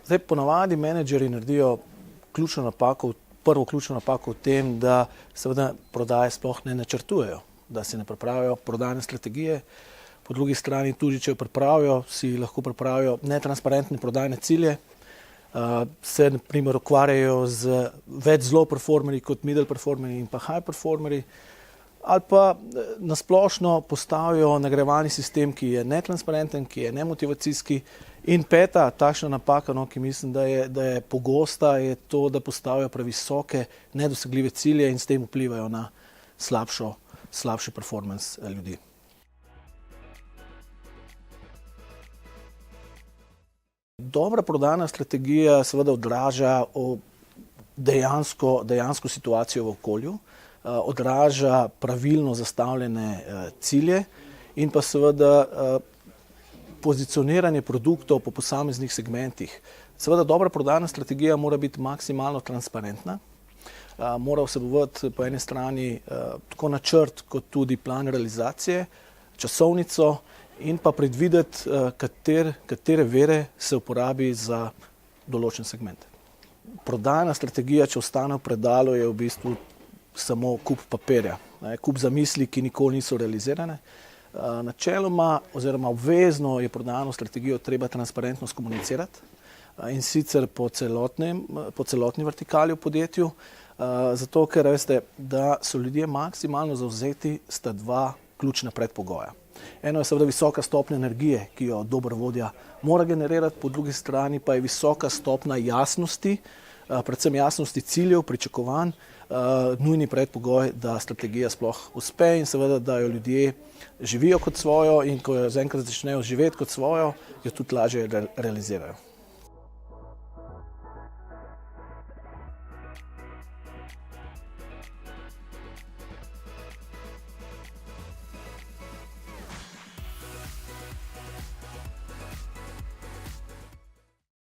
Zdaj, ponavadi menedžeri naredijo prvo ključno napako v tem, da seveda prodaje sploh ne načrtujejo, da se ne pripravijo prodajne strategije. Po drugi strani tudi, če jo pripravijo, si lahko pripravijo netransparentne prodajne cilje, se na primer ukvarjajo z več zelo performerji kot middle performerji in pa high performerji, ali pa nasplošno postavijo nagrajevalni sistem, ki je netransparenten, ki je nemotivacijski. In peta takšna napaka, ki mislim, da je pogosta, je to, da postavijo previsoke, nedosegljive cilje in s tem vplivajo na slabši performance ljudi. Dobra prodajna strategija seveda odraža dejansko situacijo v okolju, odraža pravilno zastavljene cilje in pa seveda pozicioniranje produktov po posameznih segmentih. Seveda dobra prodajna strategija mora biti maksimalno transparentna, mora vsebovati po eni strani tako načrt kot tudi plan realizacije, časovnico in pa predvideti, katere vire se uporabi za določen segment. Prodajna strategija, če ostane v predalu, je v bistvu samo kup papirja, kup zamisli, ki nikoli niso realizirane. Načeloma oziroma obvezno je prodajno strategijo treba transparentno skomunicirati in sicer po celotni vertikali v podjetju, zato ker veste, da so ljudje maksimalno zavzeti, sta dva ključna predpogoja. Eno je seveda visoka stopnja energije, ki jo dober vodja mora generirati, po drugi strani pa je visoka stopnja jasnosti, predvsem jasnosti ciljev, pričakovanj, nujni predpogoj, da strategija sploh uspe in seveda, da jo ljudje živijo kot svojo in ko jo enkrat začnejo živeti kot svojo, jo tudi lažje realizirajo.